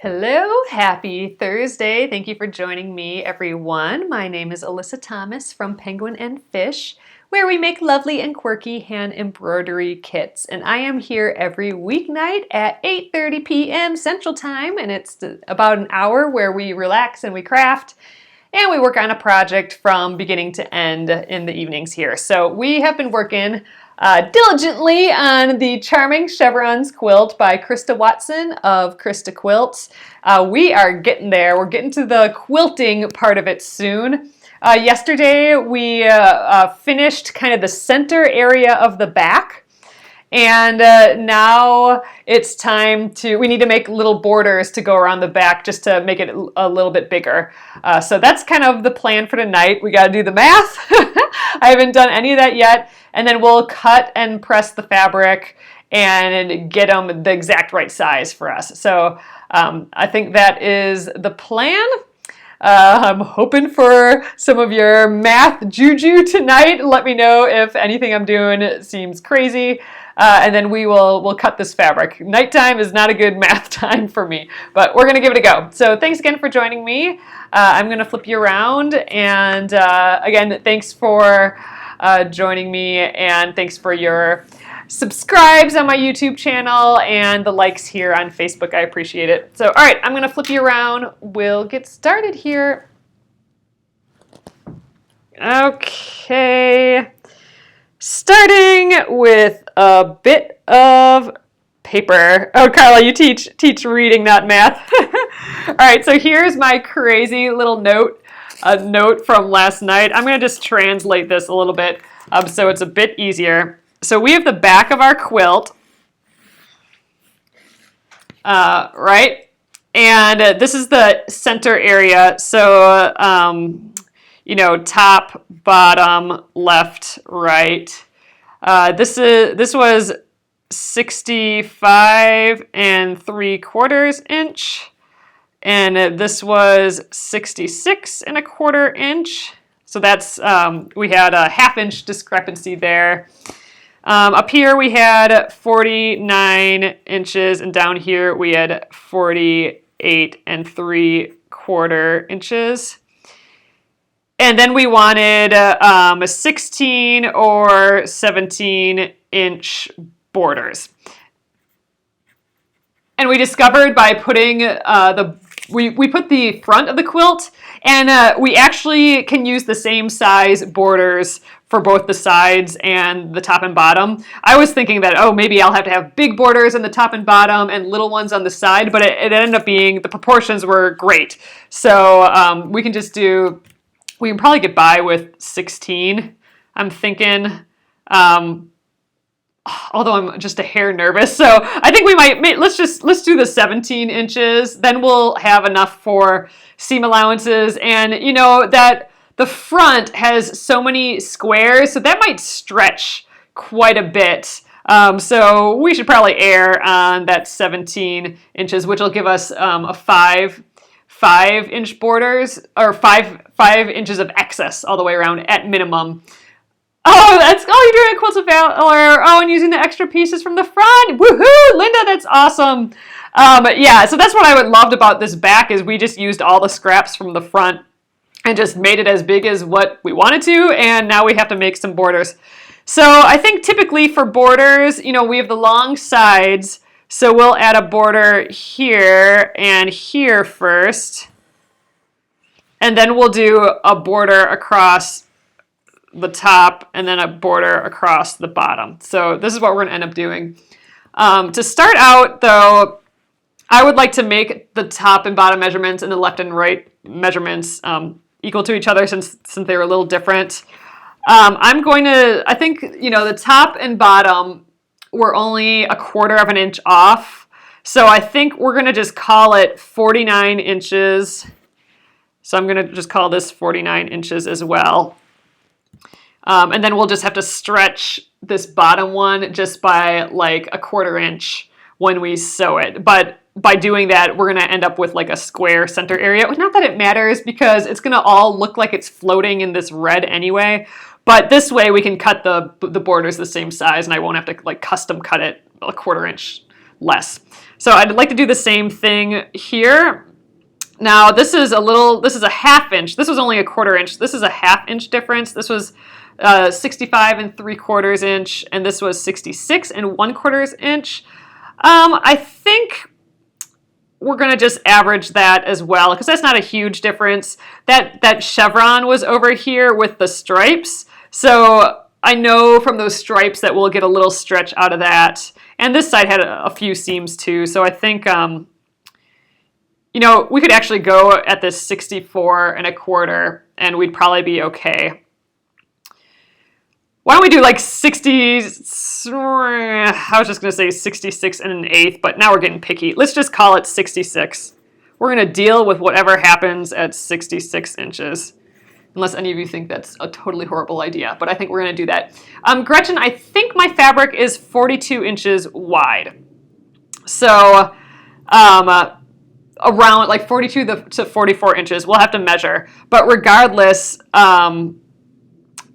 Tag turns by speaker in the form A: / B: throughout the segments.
A: Hello, happy Thursday. Thank you for joining me, everyone. My name is Alyssa Thomas from Penguin and Fish, where we make lovely and quirky hand embroidery kits. And I am here every weeknight at 8:30 p.m. Central Time, and it's about an hour where we relax and we craft and we work on a project from beginning to end in the evenings here. So we have been working diligently on the Charming Chevrons quilt by Krista Watson of Krista Quilts. We are getting there. We're getting to the quilting part of it soon. Yesterday we finished kind of the center area of the back. And now it's time we need to make little borders to go around the back just to make it a little bit bigger. So that's kind of the plan for tonight. We got to do the math. I haven't done any of that yet. And then we'll cut and press the fabric and get them the exact right size for us. So I think that is the plan. I'm hoping for some of your math juju tonight. Let me know if anything I'm doing seems crazy. And then we'll cut this fabric. Nighttime is not a good math time for me, but we're going to give it a go. So thanks again for joining me. I'm going to flip you around. And again, thanks for joining me, and thanks for your subscribes on my YouTube channel and the likes here on Facebook. I appreciate it. So, all right, I'm going to flip you around. We'll get started here. Okay. Starting with a bit of paper. Oh, Carla, you teach reading, not math. All right, so here's my crazy little note, a note from last night. I'm going to just translate this a little bit so it's a bit easier. So we have the back of our quilt, right? And this is the center area. So, top, bottom, left, right. This was 65 3/4 inch, and this was 66 1/4 inch. So that's we had a 1/2 inch discrepancy there. Up here we had 49 inches, and down here we had 48 3/4 inches. And then we wanted a 16 or 17 inch borders. And we discovered by putting we put the front of the quilt, and we actually can use the same size borders for both the sides and the top and bottom. I was thinking that, oh, maybe I'll have to have big borders on the top and bottom and little ones on the side, but it ended up being, the proportions were great. So we can probably get by with 16, I'm thinking. Although I'm just a hair nervous, so I think we let's do the 17 inches. Then we'll have enough for seam allowances, and that the front has so many squares, so that might stretch quite a bit. So we should probably err on that 17 inches, which will give us a 5 inch borders, or five inches of excess all the way around at minimum. You're doing a quilt of valor. Oh, and using the extra pieces from the front. Woohoo, Linda, that's awesome. Yeah, so that's what I loved about this back, is we just used all the scraps from the front and just made it as big as what we wanted to, and now we have to make some borders. So I think typically for borders, we have the long sides, so we'll add a border here and here first, and then we'll do a border across the top and then a border across the bottom. So this is what we're going to end up doing. To start out, though, I would like to make the top and bottom measurements and the left and right measurements equal to each other, since they're a little different. I think, the top and bottom were only 1/4 inch off. So I think we're going to just call it 49 inches. So I'm going to just call this 49 inches as well. And then we'll just have to stretch this bottom one just by like 1/4 inch when we sew it. But by doing that, we're going to end up with like a square center area. Not that it matters, because it's going to all look like it's floating in this red anyway. But this way we can cut the borders the same size, and I won't have to like custom cut it 1/4 inch less. So I'd like to do the same thing here. Now this is a half inch. This was only a 1/4 inch. This is a ½ inch difference. This was 65 3/4 inch, and this was 66 1/4 inch. I think we're gonna just average that as well, because that's not a huge difference. That chevron was over here with the stripes, so I know from those stripes that we'll get a little stretch out of that. And this side had a few seams too, so I think you know, we could actually go at this 64 1/4 and we'd probably be okay. Why don't we do like 60, I was just going to say 66 1/8, but now we're getting picky. Let's just call it 66. We're going to deal with whatever happens at 66 inches. Unless any of you think that's a totally horrible idea, but I think we're going to do that. Gretchen, I think my fabric is 42 inches wide. So, around like 42 to 44 inches. We'll have to measure. But regardless, we're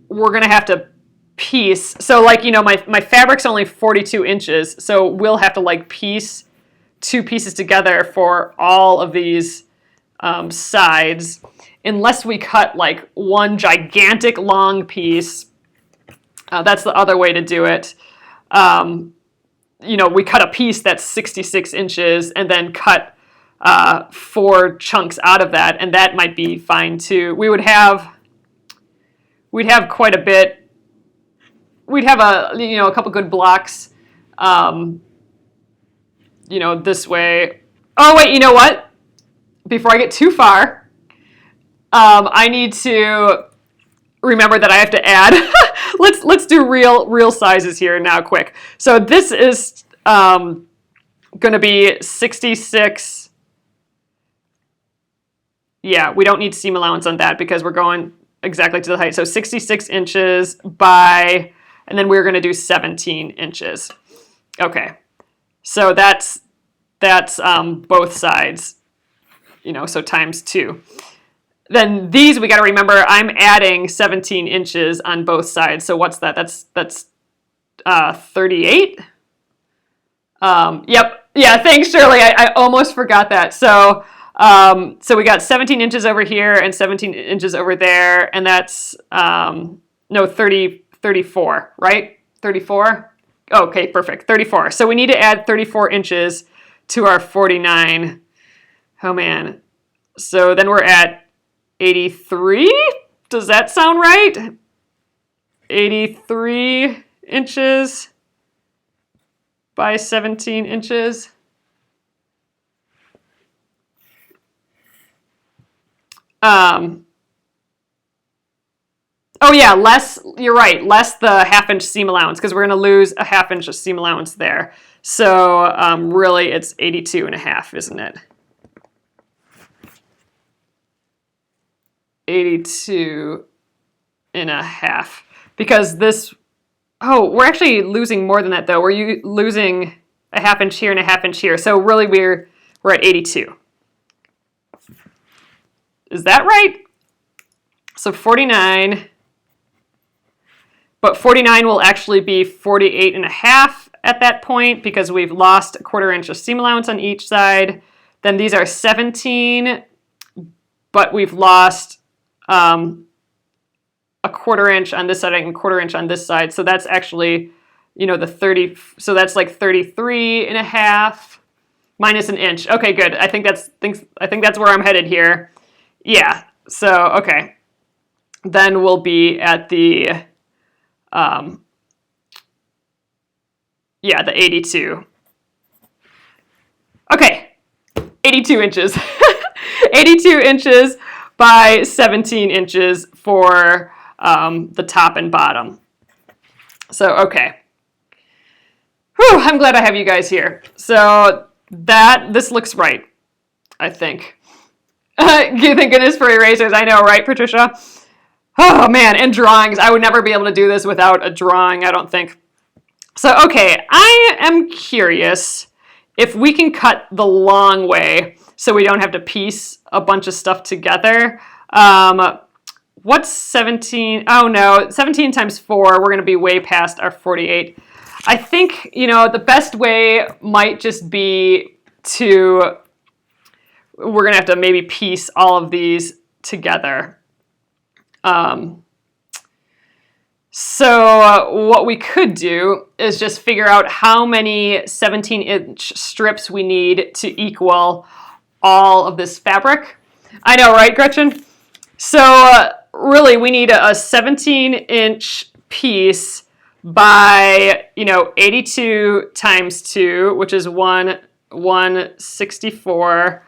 A: going to have to piece. So like, you know, my fabric's only 42 inches. So we'll have to like piece 2 pieces together for all of these sides. Unless we cut like one gigantic long piece. That's the other way to do it. You know, we cut a piece that's 66 inches and then cut 4 chunks out of that, and that might be fine too. We'd have quite a bit. We'd have a couple good blocks, you know, this way. Oh wait, you know what? Before I get too far, I need to remember that I have to add. let's do real sizes here now, quick. So this is going to be 66. Yeah, we don't need seam allowance on that because we're going exactly to the height. So 66 inches by, and then we're going to do 17 inches. Okay, so that's both sides, you know, so times 2. Then these, we got to remember, I'm adding 17 inches on both sides. So what's that? That's 38. Yep. Yeah. Thanks, Shirley. I almost forgot that. So we got 17 inches over here and 17 inches over there, and that's no 34, right? 34. Okay, perfect. 34. So we need to add 34 inches to our 49. Oh man. So then we're at 83. Does that sound right? 83 inches by 17 inches. Oh yeah, less, you're right, less the ½ inch seam allowance, because we're going to lose a ½ inch of seam allowance there. So really it's 82.5, isn't it? 82.5. Because this, oh, we're actually losing more than that though. We're losing a ½ inch here and a ½ inch here. So really we're at 82. Is that right? So 49, but 49 will actually be 48.5 at that point because we've lost a ½ inch of seam allowance on each side. Then these are 17, but we've lost a ½ inch on this side and a ½ inch on this side. So that's actually, you know, the 30, so that's like 33.5 minus an inch. Okay, good. I think that's where I'm headed here. Yeah, so, okay. Then we'll be at the, the 82. Okay, 82 inches. 82 inches by 17 inches for the top and bottom. So, okay. Whew, I'm glad I have you guys here. So this looks right, I think. Thank goodness for erasers. I know, right, Patricia? Oh, man, and drawings. I would never be able to do this without a drawing, I don't think. So, okay, I am curious if we can cut the long way so we don't have to piece a bunch of stuff together. What's 17? Oh, no, 17 times 4. We're going to be way past our 48. I think, the best way might just be we're going to have to maybe piece all of these together. So what we could do is just figure out how many 17-inch strips we need to equal all of this fabric. I know, right, Gretchen? So really, we need a 17-inch piece by, 82 times 2, which is 164,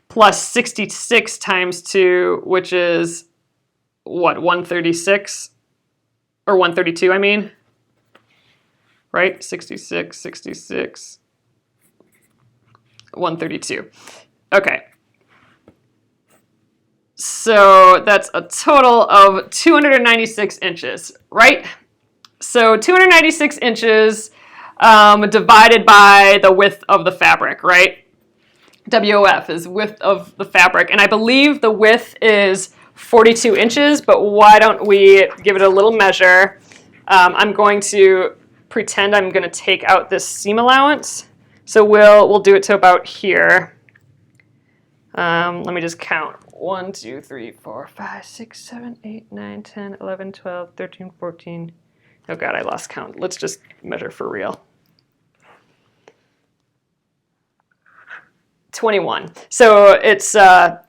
A: plus 66 times 2, which is, 136? Or 132, I mean. Right? 66, 132. Okay. So that's a total of 296 inches, right? So 296 inches divided by the width of the fabric, right? WOF is width of the fabric. And I believe the width is 42 inches, but why don't we give it a little measure? I'm going to pretend I'm going to take out this seam allowance. So we'll do it to about here. Let me just count. 1, 2, 3, 4, 5, 6, 7, 8, 9, 10, 11, 12, 13, 14. Oh God, I lost count. Let's just measure for real. 21. So it's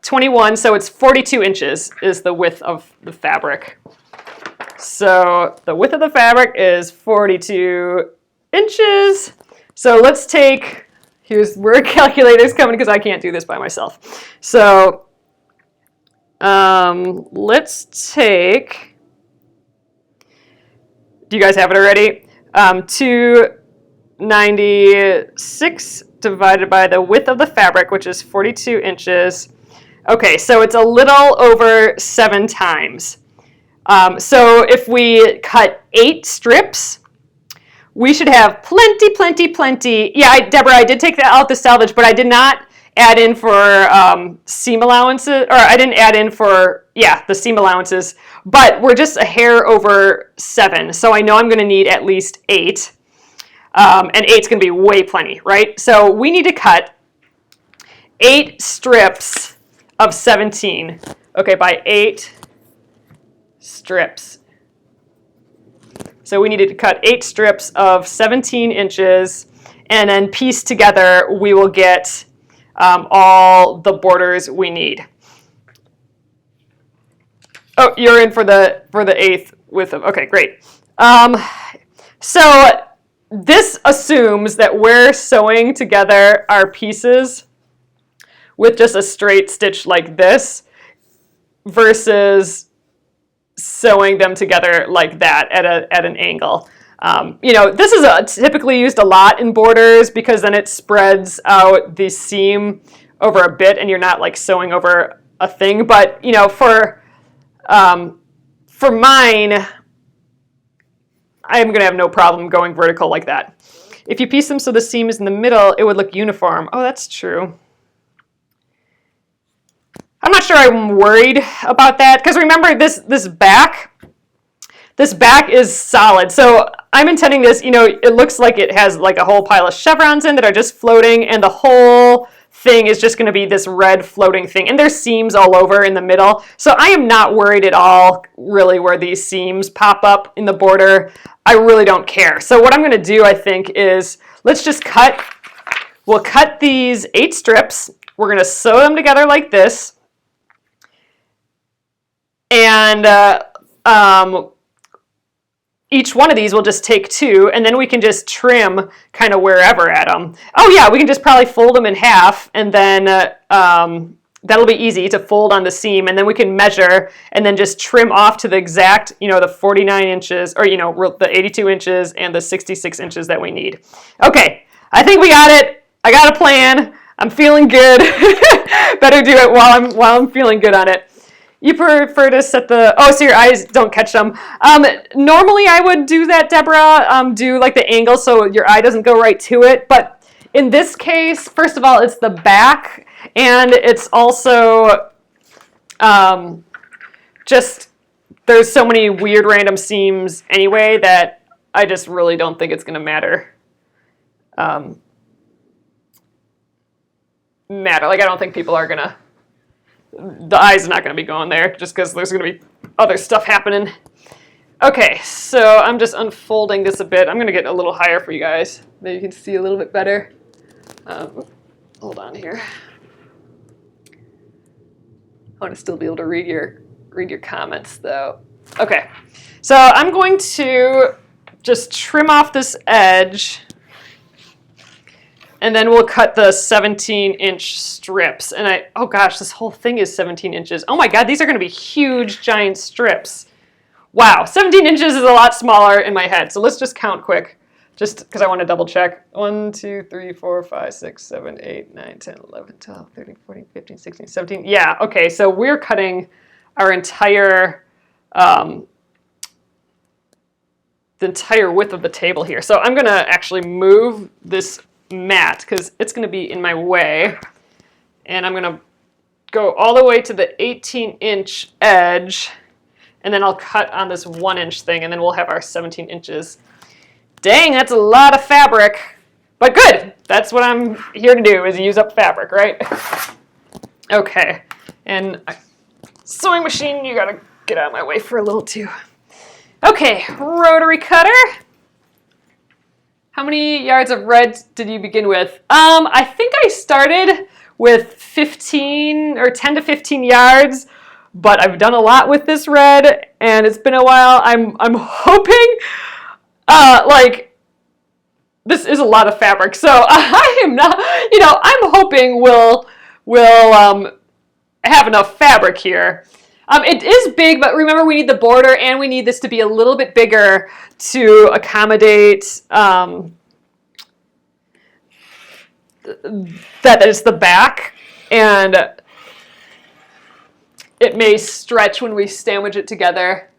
A: 21, so it's 42 inches is the width of the fabric. So the width of the fabric is 42 inches. So let's take, here's where a calculator's coming because I can't do this by myself. So let's take, do you guys have it already? 296 divided by the width of the fabric, which is 42 inches. Okay, so it's a little over 7 times. So if we cut 8 strips, we should have plenty. Yeah, Deborah, I did take that out the salvage, but I did not add in for seam allowances, or I didn't add in for, the seam allowances, but we're just a hair over 7. So I know I'm going to need at least 8. And 8's going to be way plenty, right? So we need to cut 8 strips of 17. Okay, by 8 strips. So we needed to cut 8 strips of 17 inches, and then piece together, we will get all the borders we need. Oh, you're in for the 8th width of, okay, great. So this assumes that we're sewing together our pieces with just a straight stitch like this versus sewing them together like that at an angle. This is typically used a lot in borders because then it spreads out the seam over a bit and you're not like sewing over a thing. But, for mine, I'm going to have no problem going vertical like that. If you piece them so the seam is in the middle, it would look uniform. Oh, that's true. I'm not sure I'm worried about that because remember this back is solid. So I'm intending this, it looks like it has like a whole pile of chevrons in that are just floating, and the whole thing is just going to be this red floating thing. And there's seams all over in the middle. So I am not worried at all really where these seams pop up in the border. I really don't care. So what I'm going to do, I think, is let's just we'll cut these 8 strips. We're going to sew them together like this. And each one of these will just take 2, and then we can just trim kind of wherever at them. Oh yeah, we can just probably fold them in half, and then that'll be easy to fold on the seam, and then we can measure and then just trim off to the exact, the 49 inches, or the 82 inches and the 66 inches that we need. Okay, I think we got it. I got a plan. I'm feeling good. Better do it while I'm feeling good on it. You prefer to set so your eyes don't catch them. Normally I would do that, Deborah, do like the angle so your eye doesn't go right to it. But in this case, first of all, it's the back, and it's also just, there's so many weird random seams anyway that I just really don't think it's going to matter. Like, I don't think people are going to, the eye's not going to be going there just because there's going to be other stuff happening. Okay, so I'm just unfolding this a bit. I'm going to get a little higher for you guys. Maybe you can see a little bit better. Hold on here. I want to still be able to read your comments though. Okay, so I'm going to just trim off this edge, and then we'll cut the 17-inch strips. And oh gosh, this whole thing is 17 inches. Oh my God, these are going to be huge, giant strips. Wow, 17 inches is a lot smaller in my head. So let's just count quick, just because I want to double check. 1, 2, 3, 4, 5, 6, 7, 8, 9, 10, 11, 12, 13, 14, 15, 16, 17. Yeah, okay, so we're cutting our entire, the entire width of the table here. So I'm going to actually move this mat because it's going to be in my way. And I'm going to go all the way to the 18-inch edge. And then I'll cut on this 1-inch thing, and then we'll have our 17 inches. Dang, that's a lot of fabric. But good. That's what I'm here to do, is use up fabric, right? Okay. And sewing machine, you gotta get out of my way for a little too. Okay, rotary cutter. How many yards of red did you begin with? I think I started with 15 or 10 to 15 yards. But I've done a lot with this red, and it's been a while. I'm hoping, like, this is a lot of fabric, so I am not, I'm hoping we'll have enough fabric here. It is big, but remember we need the border, and we need this to be a little bit bigger to accommodate that is the back, and it may stretch when we sandwich it together.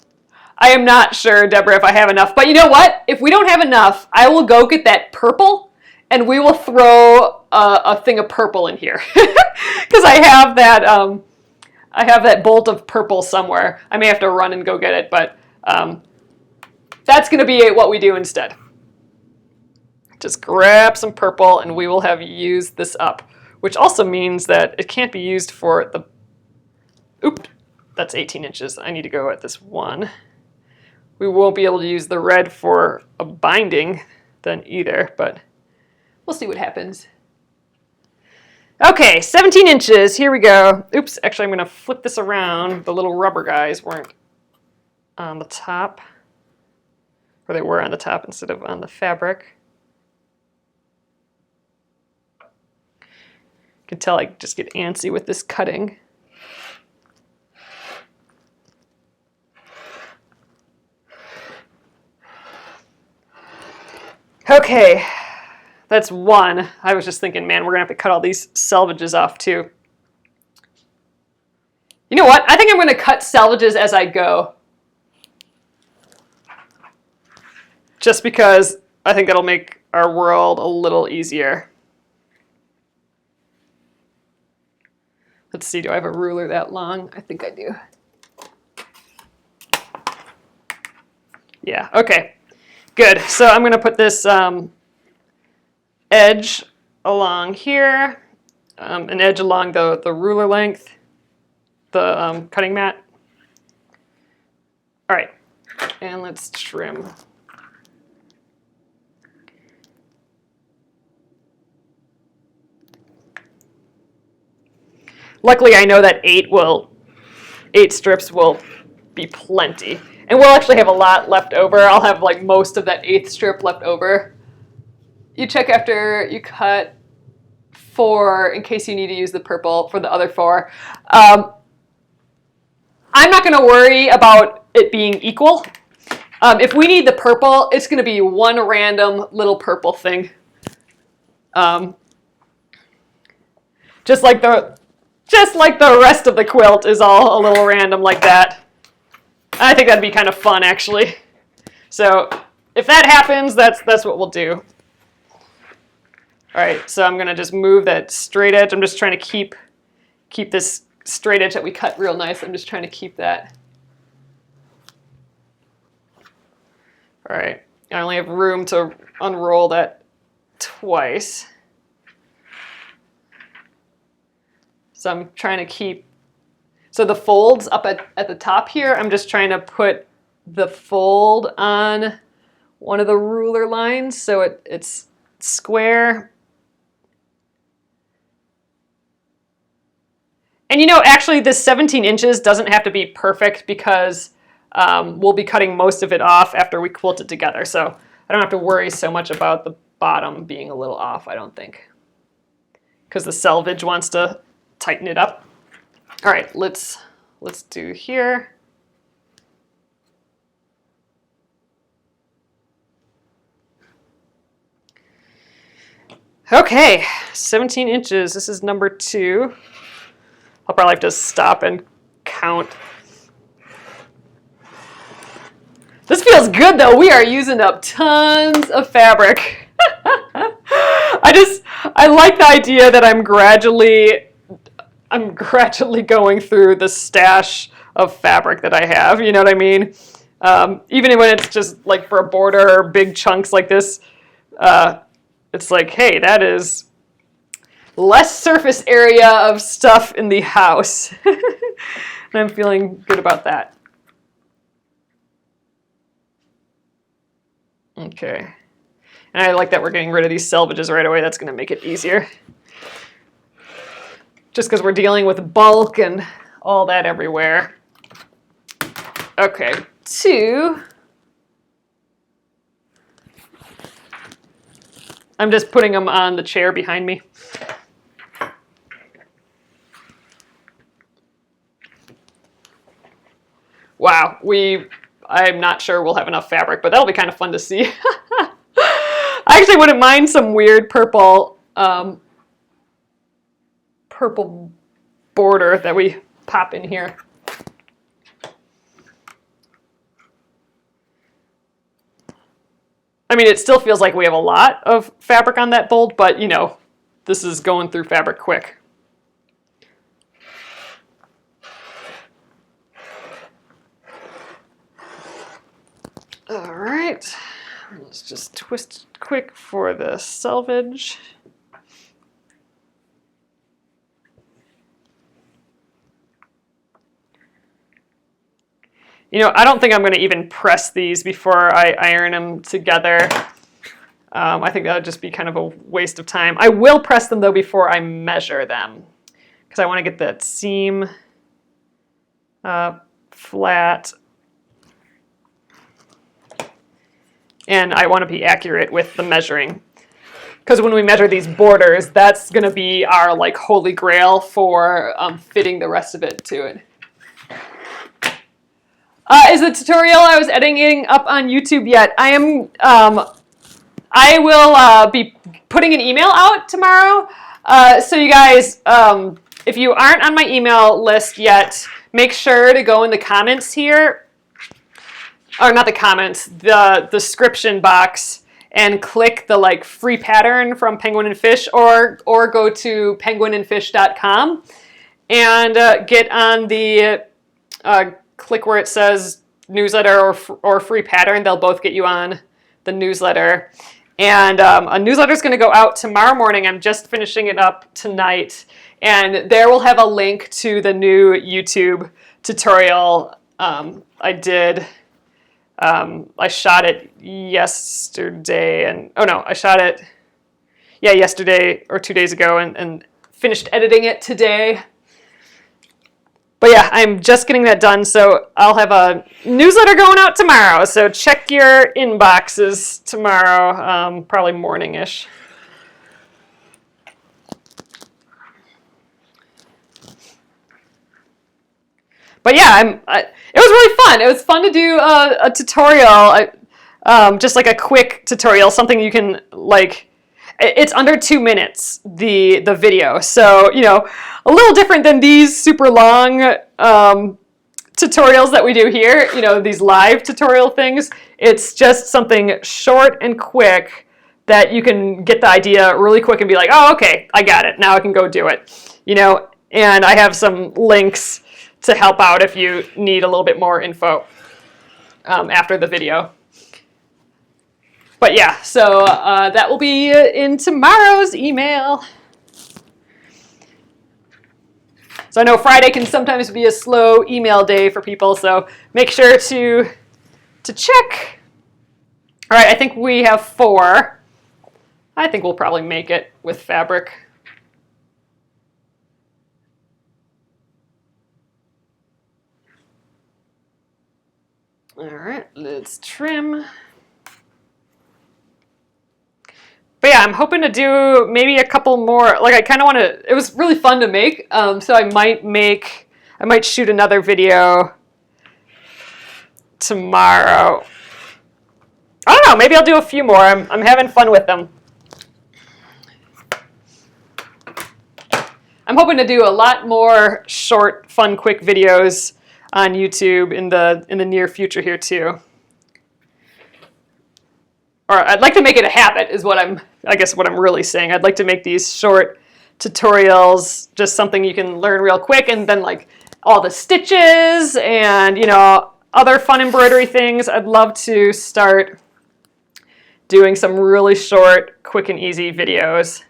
A: I am not sure, Deborah, if I have enough. But you know what? If we don't have enough, I will go get that purple, and we will throw a thing of purple in here. Because I have that bolt of purple somewhere. I may have to run and go get it, but that's going to be what we do instead. Just grab some purple, and we will have used this up. Which also means that it can't be used for the... Oop, that's 18 inches. I need to go at this 1. We won't be able to use the red for a binding then either, but we'll see what happens. Okay, 17 inches. Here we go. Oops, actually I'm going to flip this around. The little rubber guys weren't on the top, or they were on the top instead of on the fabric. You can tell I just get antsy with this cutting. Okay, that's 1. I was just thinking, man, we're going to have to cut all these selvages off too. You know what? I think I'm going to cut selvages as I go. Just because I think that'll make our world a little easier. Let's see, do I have a ruler that long? I think I do. Yeah, okay. Good. So I'm going to put this edge along here, an edge along the ruler length, the cutting mat. All right, and let's trim. Luckily, I know that 8 strips will be plenty. And we'll actually have a lot left over. I'll have like most of that 8th strip left over. You check after you cut 4 in case you need to use the purple for the other 4. I'm not going to worry about it being equal. If we need the purple, it's going to be one random little purple thing. Just like the rest of the quilt is all a little random like that. I think that'd be kind of fun, actually. So if that happens, that's what we'll do. All right, so I'm gonna just move that straight edge. I'm just trying to keep this straight edge that we cut real nice. I'm just trying to keep that. All right, I only have room to unroll that twice. So I'm trying to keep, so the folds up at the top here, I'm just trying to put the fold on one of the ruler lines so it's square. And you know, actually this 17 inches doesn't have to be perfect because we'll be cutting most of it off after we quilt it together. So I don't have to worry so much about the bottom being a little off, I don't think. Because the selvage wants to tighten it up. All right, let's do here. Okay, 17 inches. This is number 2. I'll probably have to stop and count. This feels good though. We are using up tons of fabric. I like the idea that I'm gradually going through the stash of fabric that I have. You know what I mean? Even when it's just like for a border or big chunks like this, it's like, hey, that is less surface area of stuff in the house. And I'm feeling good about that. Okay. And I like that we're getting rid of these selvages right away. That's going to make it easier. Just because we're dealing with bulk and all that everywhere. Okay, 2. I'm just putting them on the chair behind me. Wow, I'm not sure we'll have enough fabric, but that'll be kind of fun to see. I actually wouldn't mind some weird purple border that we pop in here. I mean, it still feels like we have a lot of fabric on that fold, but you know, this is going through fabric quick. All right, let's just twist quick for the selvage. You know, I don't think I'm going to even press these before I iron them together. I think that would just be kind of a waste of time. I will press them, though, before I measure them, because I want to get that seam flat. And I want to be accurate with the measuring. Because when we measure these borders, that's going to be our like holy grail for fitting the rest of it to it. Is the tutorial I was editing up on YouTube yet? I will be putting an email out tomorrow. So you guys, if you aren't on my email list yet, make sure to go in the comments here. Or not the comments, the description box, and click the like free pattern from Penguin and Fish, or go to penguinandfish.com and get on the click where it says newsletter or free pattern. They'll both get you on the newsletter. And a newsletter is going to go out tomorrow morning. I'm just finishing it up tonight. And there we'll have a link to the new YouTube tutorial I did. I shot it yesterday, I shot it, yesterday or 2 days ago and finished editing it today. But yeah, I'm just getting that done, so I'll have a newsletter going out tomorrow, so check your inboxes tomorrow, probably morning-ish. But yeah, it was really fun. It was fun to do a tutorial, just like a quick tutorial, something you can like. It's under 2 minutes, the video, so you know, a little different than these super long tutorials that we do here. You know, these live tutorial things. It's just something short and quick that you can get the idea really quick and be like, oh, okay, I got it. Now I can go do it. You know, and I have some links to help out if you need a little bit more info after the video. But yeah, so that will be in tomorrow's email. So I know Friday can sometimes be a slow email day for people, so make sure to check. All right, I think we have 4. I think we'll probably make it with fabric. All right, let's trim. But yeah, I'm hoping to do maybe a couple more. Like, I kind of want to. It was really fun to make, so I might shoot another video tomorrow. I don't know. Maybe I'll do a few more. I'm having fun with them. I'm hoping to do a lot more short, fun, quick videos on YouTube in the near future here too. Or I'd like to make it a habit is what I guess what I'm really saying. I'd like to make these short tutorials just something you can learn real quick, and then like all the stitches and, you know, other fun embroidery things. I'd love to start doing some really short, quick and easy videos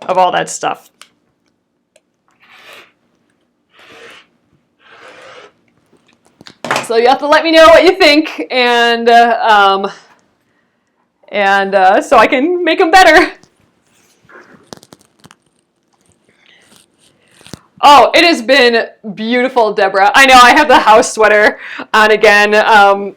A: of all that stuff. So you have to let me know what you think, and so I can make them better. Oh, it has been beautiful, Deborah. I know I have the house sweater on again. I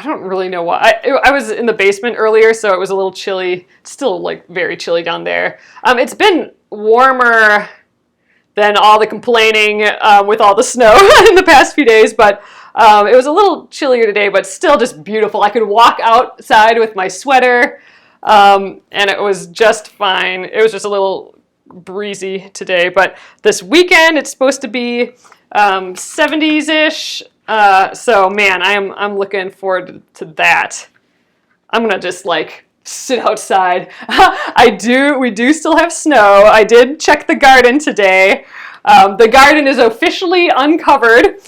A: don't really know why. I was in the basement earlier, so it was a little chilly. It's still like very chilly down there. It's been warmer than all the complaining with all the snow in the past few days, but it was a little chillier today, but still just beautiful. I could walk outside with my sweater, and it was just fine. It was just a little breezy today, but this weekend it's supposed to be 70s-ish. So man, I'm looking forward to that. I'm gonna just like sit outside. We do still have snow. I did check the garden today. The garden is officially uncovered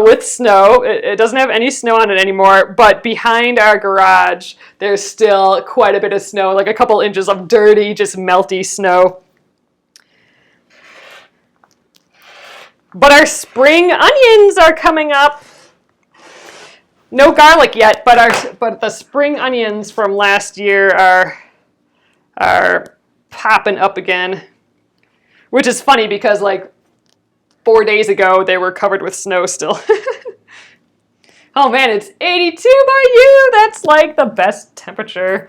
A: with snow. It doesn't have any snow on it anymore, but behind our garage, there's still quite a bit of snow, like a couple inches of dirty, just melty snow. But our spring onions are coming up. No garlic yet, but the spring onions from last year are popping up again, which is funny because like 4 days ago they were covered with snow still. Oh man, it's 82 by you. That's like the best temperature.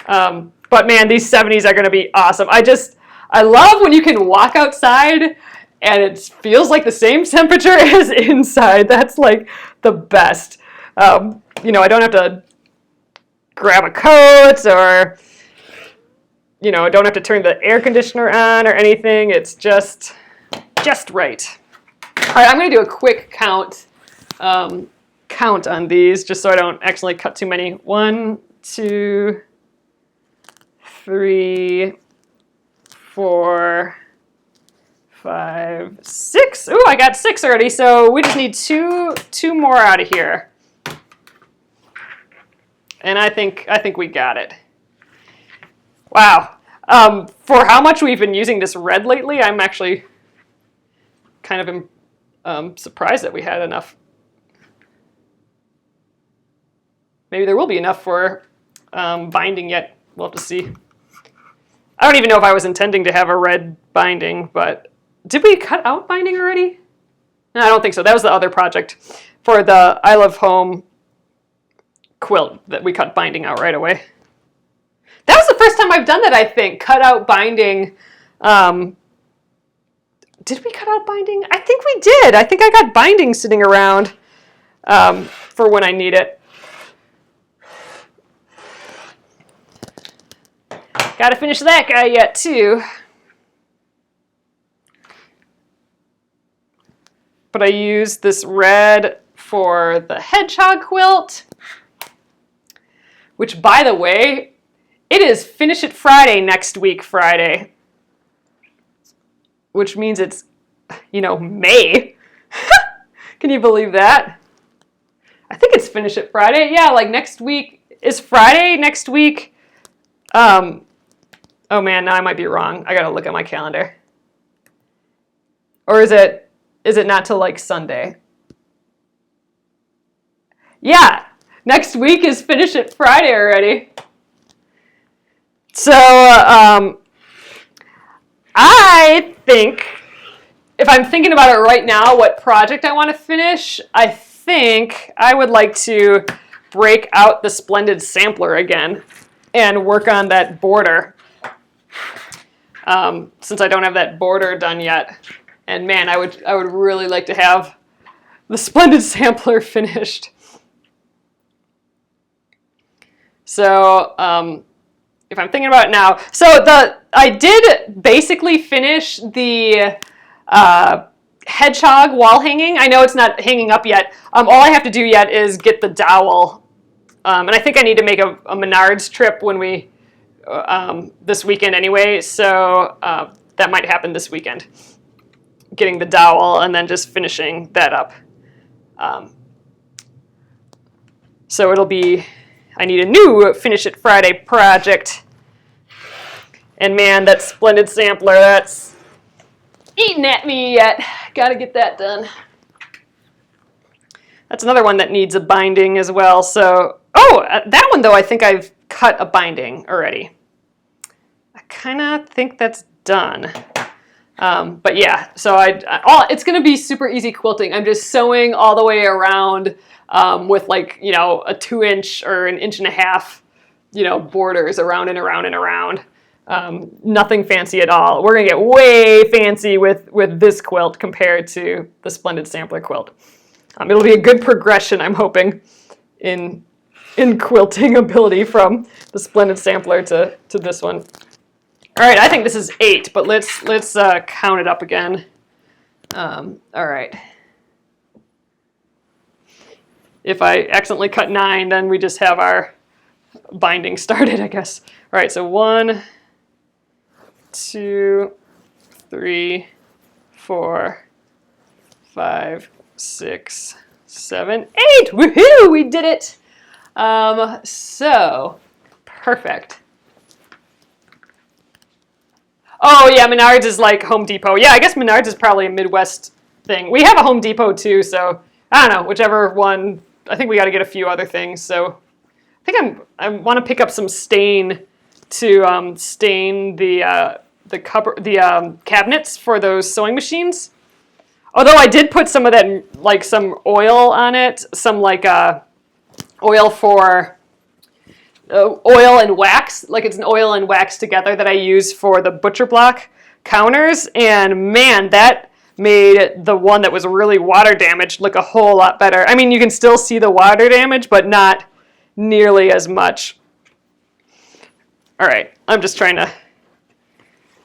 A: But man, these 70s are going to be awesome. I love when you can walk outside and it feels like the same temperature as inside. That's like the best. You know, I don't have to grab a coat, or, you know, I don't have to turn the air conditioner on or anything. It's just right. All right, I'm going to do a quick count on these just so I don't accidentally cut too many. 1, 2, 3, 4, 5, 6. Ooh, I got 6 already, so we just need two more out of here. And I think we got it. Wow. For how much we've been using this red lately, I'm actually kind of surprised that we had enough. Maybe there will be enough for binding yet. We'll have to see. I don't even know if I was intending to have a red binding, but did we cut out binding already? No, I don't think so. That was the other project for the I Love Home quilt that we cut binding out right away. That was the first time I've done that, I think. Cut out binding. Did we cut out binding? I think we did. I think I got binding sitting around for when I need it. Gotta finish that guy yet, too. But I used this red for the hedgehog quilt, which, by the way, it is Finish It Friday next week, Friday, which means it's, you know, May. Can you believe that? I think it's Finish It Friday. Yeah, like next week is Friday next week? Oh man, now I might be wrong. I gotta look at my calendar. Or is it not till like Sunday? Yeah, next week is Finish It Friday already. So I think, if I'm thinking about it right now, what project I want to finish, I think I would like to break out the Splendid Sampler again and work on that border. Since I don't have that border done yet. And man, I would really like to have the Splendid Sampler finished. So if I'm thinking about it now, so I did basically finish the hedgehog wall hanging. I know it's not hanging up yet. All I have to do yet is get the dowel. And I think I need to make a Menards trip when we this weekend anyway, so that might happen this weekend. Getting the dowel and then just finishing that up. So it'll be, I need a new Finish It Friday project. And man, that Splendid Sampler, that's eating at me yet. Gotta get that done. That's another one that needs a binding as well. So, that one though, I think I've cut a binding already. I kind of think that's done. But yeah, so it's going to be super easy quilting. I'm just sewing all the way around with like, a 2-inch or an 1.5 inch, borders around and around and around. Nothing fancy at all. We're going to get way fancy with this quilt compared to the Splendid Sampler quilt. It'll be a good progression, I'm hoping, in quilting ability from the Splendid Sampler to this one. All right, I think this is 8, but let's count it up again. All right. If I accidentally cut 9, then we just have our binding started, I guess. All right, so 1, 2, 3, 4, 5, 6, 7, 8. Woohoo! We did it. So perfect. Oh yeah, Menards is like Home Depot. Yeah, I guess Menards is probably a Midwest thing. We have a Home Depot too, so I don't know, whichever one. I think we got to get a few other things. So I think I want to pick up some stain to stain the cabinets for those sewing machines. Although I did put some of that, like some oil on it, some like oil for. Oil and wax, like it's an oil and wax together that I use for the butcher block counters, and man, that made the one that was really water damaged look a whole lot better. I mean, you can still see the water damage, but not nearly as much. All right, I'm just trying to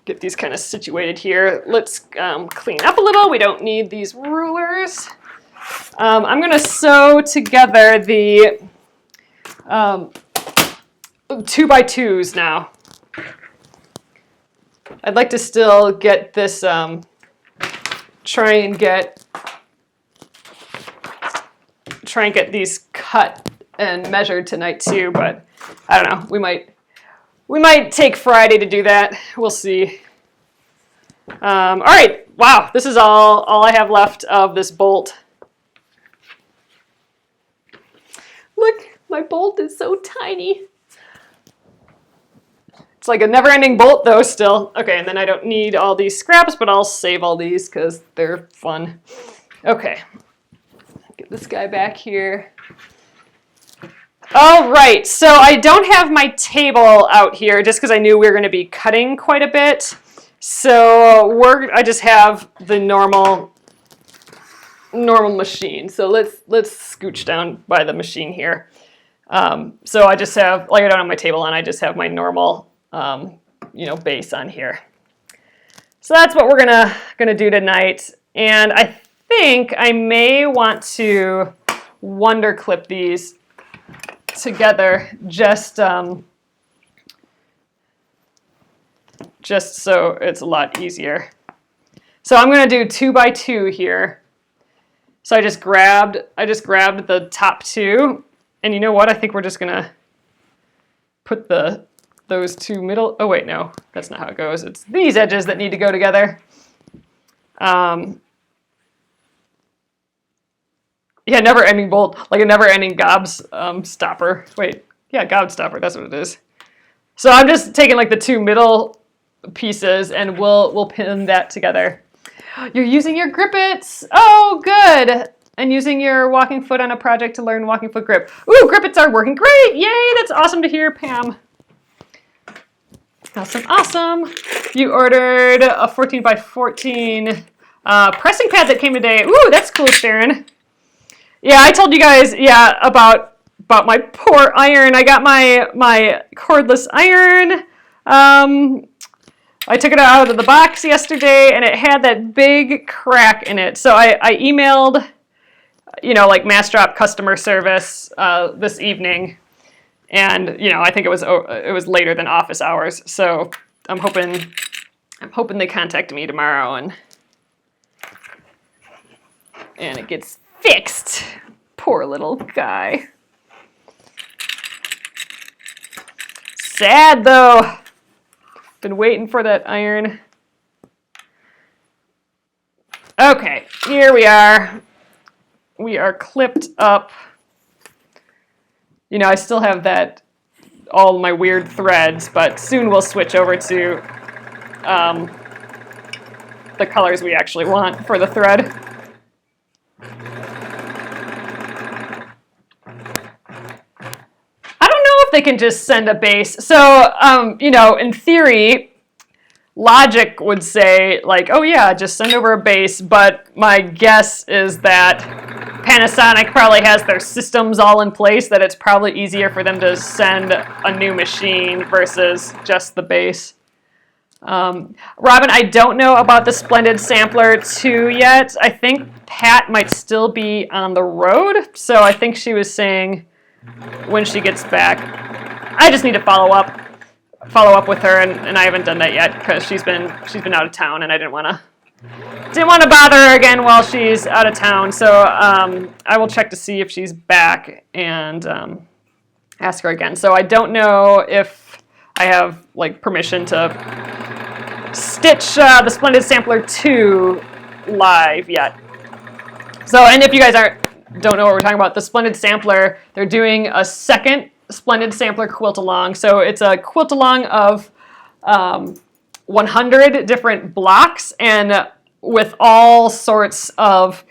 A: get these kind of situated here. Let's clean up a little. We don't need these rulers. I'm going to sew together the 2x2s now. I'd like to still get this, try and get these cut and measured tonight too, but I don't know. We might take Friday to do that. We'll see. All right. Wow. This is all I have left of this bolt. Look, my bolt is so tiny. It's like a never-ending bolt though still. Okay, and then I don't need all these scraps, but I'll save all these because they're fun. Okay, get this guy back here. All right, so I don't have my table out here just because I knew we were going to be cutting quite a bit. So I just have the normal machine. So let's scooch down by the machine here. So I just have, like I don't have my table on, I just have my normal base on here. So that's what we're gonna do tonight. And I think I may want to wonder clip these together just so it's a lot easier. So I'm gonna do 2x2 here. So I just grabbed the top two, and you know what? I think we're just gonna put those two middle, oh wait, no, that's not how it goes. It's these edges that need to go together. Yeah, never-ending bolt, like a never-ending gobs stopper. Wait, yeah, gob stopper, that's what it is. So I'm just taking like the two middle pieces and we'll pin that together. You're using your grippets. Oh, good. And using your walking foot on a project to learn walking foot grip. Ooh, grippets are working great. Yay, that's awesome to hear, Pam. Awesome, awesome. You ordered a 14 by 14 pressing pad that came today. Ooh, that's cool, Sharon. Yeah, I told you guys, yeah, about my poor iron. I got my cordless iron. I took it out of the box yesterday, and it had that big crack in it. So I emailed, you know, like Massdrop customer service this evening, and you know, I think it was later than office hours. So I'm hoping they contact me tomorrow and it gets fixed. Poor little guy. Sad though. Been waiting for that iron. Okay, here we are. We are clipped up. You know, I still have all my weird threads, but soon we'll switch over to the colors we actually want for the thread. They can just send a base. So, you know, in theory, logic would say, like, oh yeah, just send over a base, but my guess is that Panasonic probably has their systems all in place, that it's probably easier for them to send a new machine versus just the base. Robin, I don't know about the Splendid Sampler 2 yet. I think Pat might still be on the road, so I think she was saying when she gets back. I just need to follow up with her, and I haven't done that yet because she's been out of town, and I didn't want to bother her again while she's out of town. So I will check to see if she's back and ask her again. So I don't know if I have like permission to stitch the Splendid Sampler 2 live yet. So, and if you guys don't know what we're talking about, the Splendid Sampler, they're doing a second Splendid Sampler quilt along. So it's a quilt along of 100 different blocks, and with all sorts of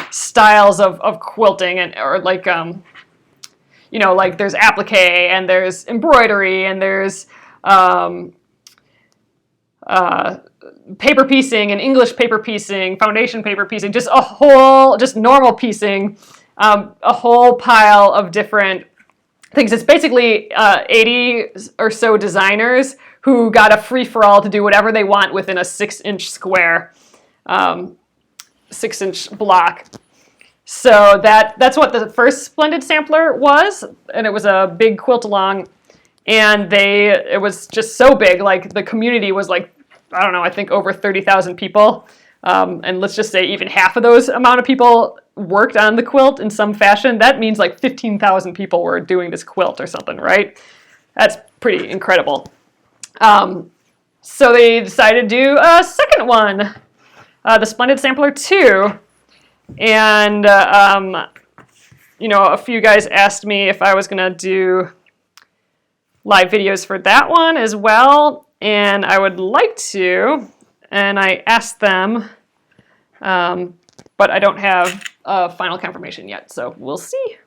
A: styles of quilting, and or like you know, like there's applique and there's embroidery and there's paper piecing and English paper piecing, foundation paper piecing, just normal piecing, a whole pile of different things. It's basically 80 or so designers who got a free-for-all to do whatever they want within a 6-inch square, 6-inch block. So that's what the first Splendid Sampler was, and it was a big quilt along, and it was just so big, like the community was like, I don't know, I think over 30,000 people, and let's just say even half of those amount of people worked on the quilt in some fashion. That means like 15,000 people were doing this quilt or something, right? That's pretty incredible. So they decided to do a second one, the Splendid Sampler 2. And, you know, a few guys asked me if I was going to do live videos for that one as well. And I would like to. And I asked them, but I don't have a final confirmation yet. So we'll see.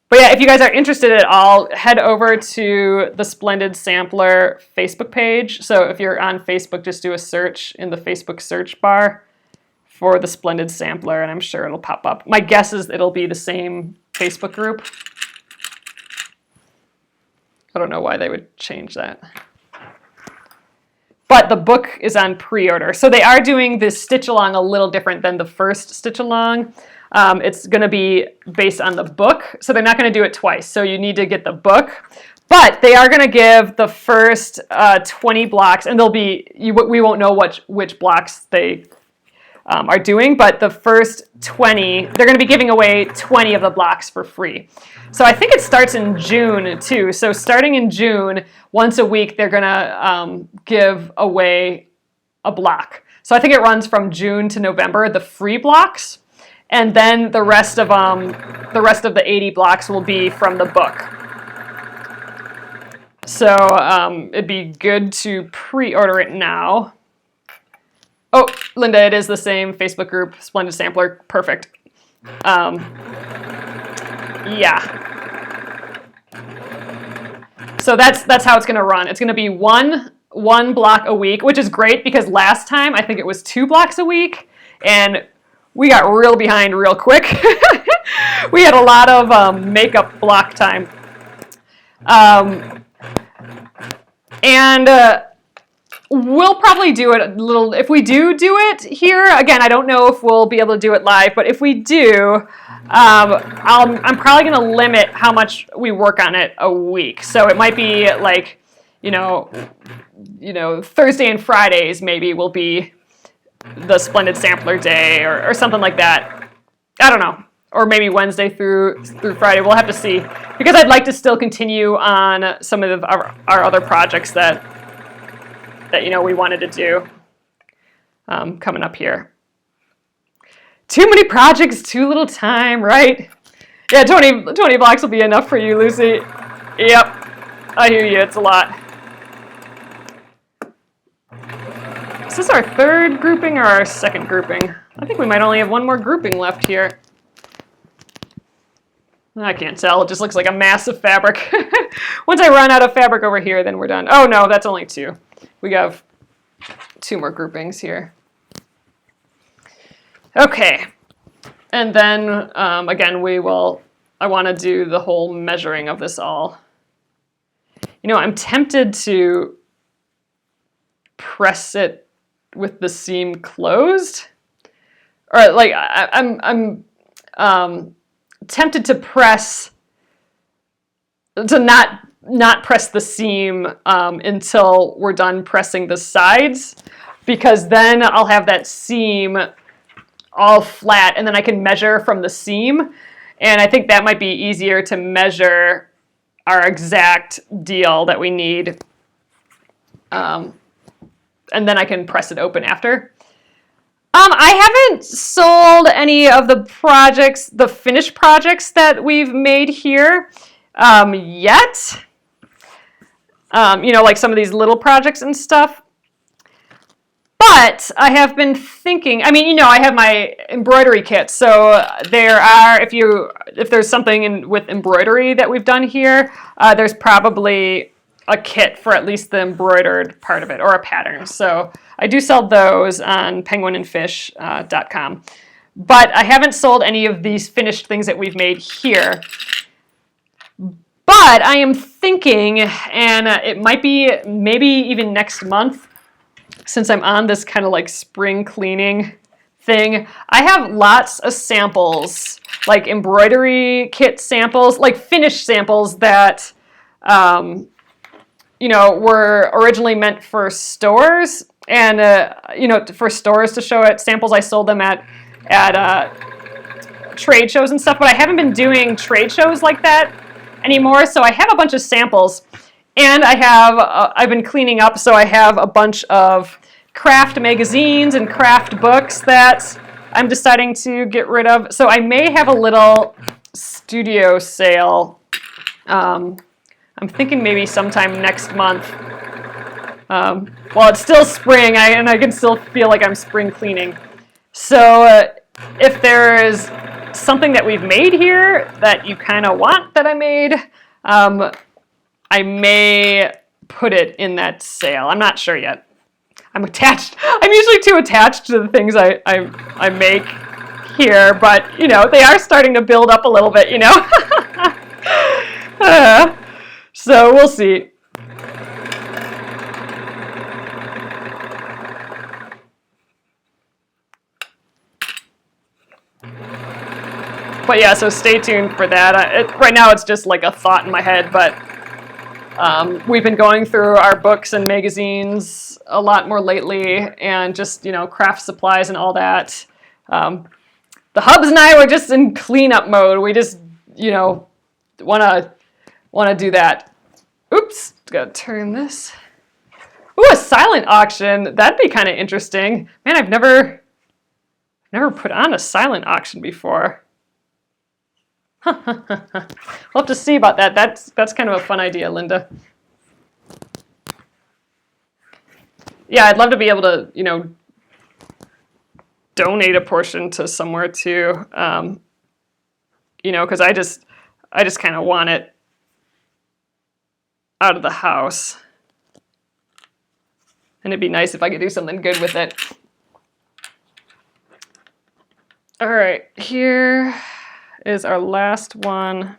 A: But yeah, if you guys are interested at all, head over to the Splendid Sampler Facebook page. So if you're on Facebook, just do a search in the Facebook search bar for the Splendid Sampler, and I'm sure it'll pop up. My guess is it'll be the same Facebook group. I don't know why they would change that. But the book is on pre-order. So they are doing this stitch along a little different than the first stitch along. It's going to be based on the book, so they're not going to do it twice. So you need to get the book. But they are going to give the first 20 blocks, and we won't know which blocks they are doing, but the first 20, they're going to be giving away 20 of the blocks for free. So I think it starts in June too. So starting in June, once a week, they're going to give away a block. So I think it runs from June to November, the free blocks, and then the rest of the 80 blocks will be from the book. So it'd be good to pre-order it now. Oh, Linda, it is the same Facebook group, Splendid Sampler. Perfect. Yeah. So that's how it's going to run. It's going to be one block a week, which is great because last time I think it was 2 blocks a week, and we got real behind real quick. We had a lot of makeup block time. We'll probably do it a little, if we do it here, again, I don't know if we'll be able to do it live, but if we do, I'm probably going to limit how much we work on it a week. So it might be like, Thursday and Fridays maybe will be the Splendid Sampler day or something like that. I don't know. Or maybe Wednesday through Friday. We'll have to see. Because I'd like to still continue on some of our other projects that we wanted to do coming up here. Too many projects, too little time, right? Yeah, 20 blocks will be enough for you, Lucy. Yep, I hear you. It's a lot. Is this our third grouping or our second grouping? I think we might only have one more grouping left here. I can't tell. It just looks like a mass of fabric. Once I run out of fabric over here, then we're done. Oh, no, that's only 2. We have 2 more groupings here. Okay. And then, again, I want to do the whole measuring of this all. I'm tempted to press it with the seam closed. Or, like, I'm tempted to not press the seam until we're done pressing the sides, because then I'll have that seam all flat and then I can measure from the seam, and I think that might be easier to measure our exact deal that we need, and then I can press it open after. I haven't sold any of the finished projects that we've made here yet. Like some of these little projects and stuff. But I have been thinking, I have my embroidery kit. So if there's something with embroidery that we've done here, there's probably a kit for at least the embroidered part of it, or a pattern. So I do sell those on penguinandfish.com. But I haven't sold any of these finished things that we've made here. But I am thinking, and it might be maybe even next month, since I'm on this kind of like spring cleaning thing, I have lots of samples, like embroidery kit samples, like finished samples that were originally meant for stores, and for stores to show at samples. I sold them at trade shows and stuff, but I haven't been doing trade shows like that anymore. So I have a bunch of samples, and I've been cleaning up, so I have a bunch of craft magazines and craft books that I'm deciding to get rid of. So I may have a little studio sale. I'm thinking maybe sometime next month. While it's still spring, and I can still feel like I'm spring cleaning. So if there's something that we've made here that you kind of want that I made, I may put it in that sale. I'm not sure yet. I'm usually too attached to the things I make here, but they are starting to build up a little bit, So we'll see. But yeah, so stay tuned for that. Right now it's just like a thought in my head, but We've been going through our books and magazines a lot more lately, and just, you know, craft supplies and all that. The hubs and I were just in cleanup mode. We just, you know, want to do that. Oops, gotta turn this. Ooh, a silent auction. That'd be kind of interesting. Man, I've never put on a silent auction before. We'll have to see about that. That's kind of a fun idea, Linda. Yeah, I'd love to be able to, you know, donate a portion to somewhere too. You know, because I just kind of want it out of the house. And it'd be nice if I could do something good with it. All right, here is our last one.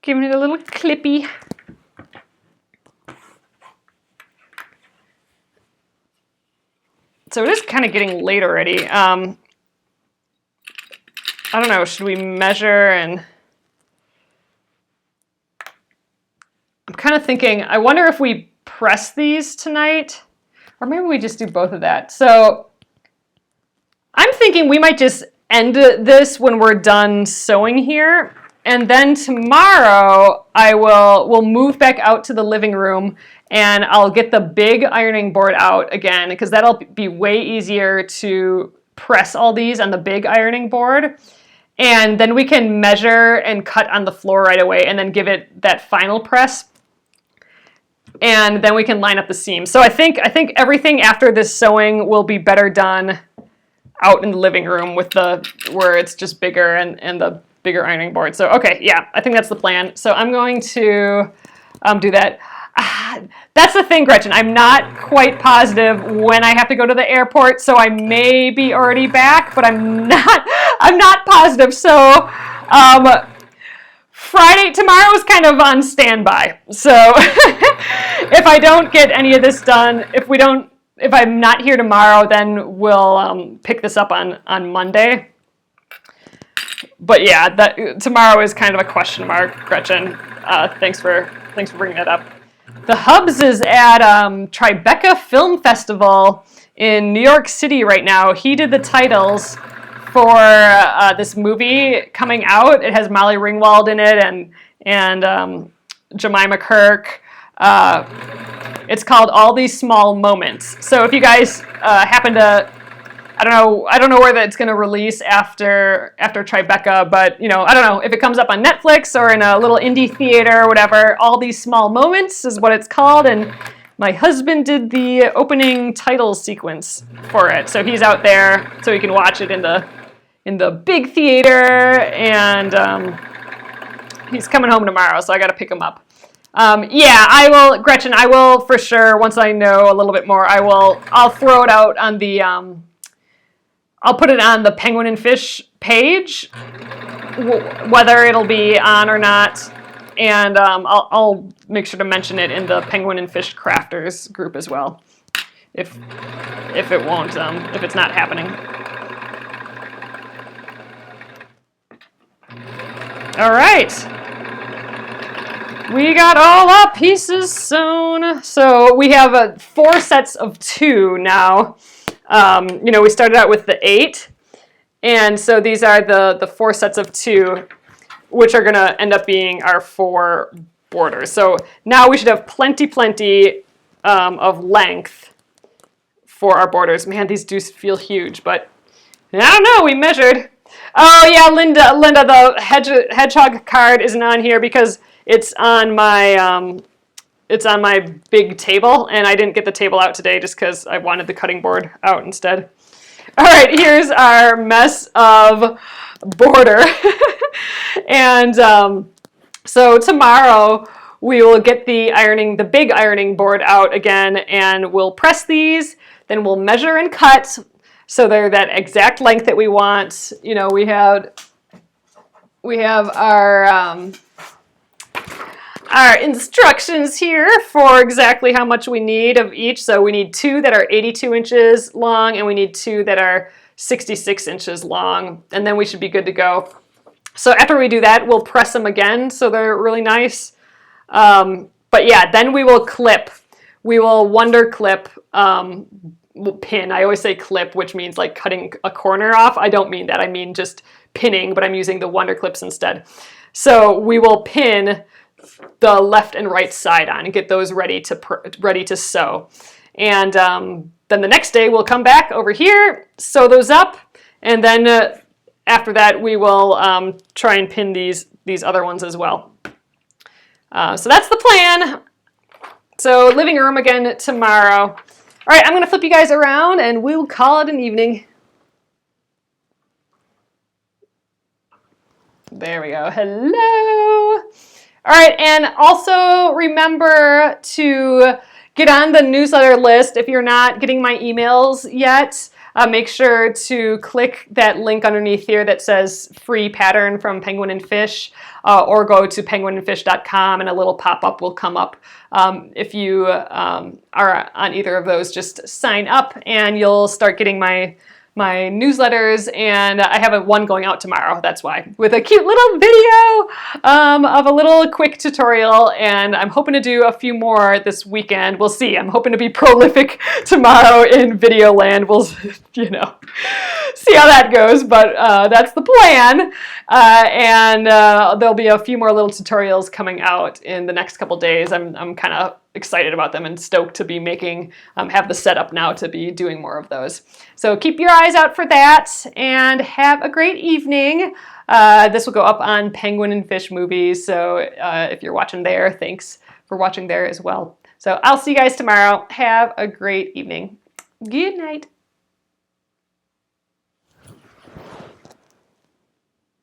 A: Giving it a little clippy. So it is kind of getting late already. I don't know, should we measure? And I'm kind of thinking, I wonder if we press these tonight, or maybe we just do both of that. So I'm thinking we might just end this when we're done sewing here, and then tomorrow we'll move back out to the living room, and I'll get the big ironing board out again, because that'll be way easier to press all these on the big ironing board. And then we can measure and cut on the floor right away, and then give it that final press. And then we can line up the seams. So I think everything after this sewing will be better done out in the living room with where it's just bigger and the bigger ironing board. So okay, yeah, I think that's the plan. So I'm going to do that. That's the thing, Gretchen. I'm not quite positive when I have to go to the airport, so I may be already back, but I'm not positive. So Friday, tomorrow is kind of on standby. So if I don't get any of this done, if I'm not here tomorrow, then we'll pick this up on Monday. But yeah, tomorrow is kind of a question mark, Gretchen. Thanks for bringing that up. The Hubs is at Tribeca Film Festival in New York City right now. He did the titles for this movie coming out. It has Molly Ringwald in it and Jemima Kirk. It's called All These Small Moments. So if you guys happen to, I don't know where that's going to release after Tribeca, but you know, I don't know if it comes up on Netflix or in a little indie theater or whatever. All These Small Moments is what it's called, and my husband did the opening title sequence for it, so he's out there, so he can watch it in the big theater, and he's coming home tomorrow, so I got to pick him up. Yeah, I will, Gretchen. I will for sure. Once I know a little bit more, I'll throw it out on the. I'll put it on the Penguin and Fish page, whether it'll be on or not, and I'll make sure to mention it in the Penguin and Fish Crafters group as well, if it won't, if it's not happening. All right, we got all our pieces sewn. So we have 4 sets of 2 now. You know, we started out with the 8, and so these are the 4 sets of 2, which are going to end up being our 4 borders. So now we should have plenty of length for our borders. Man, these do feel huge, but I don't know. We measured. Oh yeah, Linda, the hedgehog card isn't on here because it's on my big table, and I didn't get the table out today just because I wanted the cutting board out instead. All right, here's our mess of border. And so tomorrow we will get the big ironing board out again, and we'll press these, then we'll measure and cut so they're that exact length that we want. You know, we have our instructions here for exactly how much we need of each. So we need 2 that are 82 inches long, and we need 2 that are 66 inches long, and then we should be good to go. So after we do that, we'll press them again so they're really nice. But yeah, then we will clip. We will wonder clip, pin. I always say clip, which means like cutting a corner off. I don't mean that. I mean just pinning, but I'm using the wonder clips instead. So we will pin the left and right side on and get those ready to sew. And then the next day we'll come back over here, sew those up, and then after that we will try and pin these other ones as well. So that's the plan. So living room again tomorrow. All right, I'm going to flip you guys around and we'll call it an evening. There we go. Hello. All right, and also remember to get on the newsletter list if you're not getting my emails yet. Make sure to click that link underneath here that says free pattern from Penguin and Fish, or go to penguinandfish.com and a little pop-up will come up. If you are on either of those, just sign up and you'll start getting my newsletters, and I have one going out tomorrow, that's why, with a cute little video of a little quick tutorial, and I'm hoping to do a few more this weekend. We'll see. I'm hoping to be prolific tomorrow in video land. We'll, you know, see how that goes, but that's the plan, and there'll be a few more little tutorials coming out in the next couple days. I'm kind of excited about them and stoked to be making, have the setup now to be doing more of those. So keep your eyes out for that and have a great evening. This will go up on Penguin and Fish Movies, so if you're watching there, thanks for watching there as well. So I'll see you guys tomorrow. Have a great evening. Good night.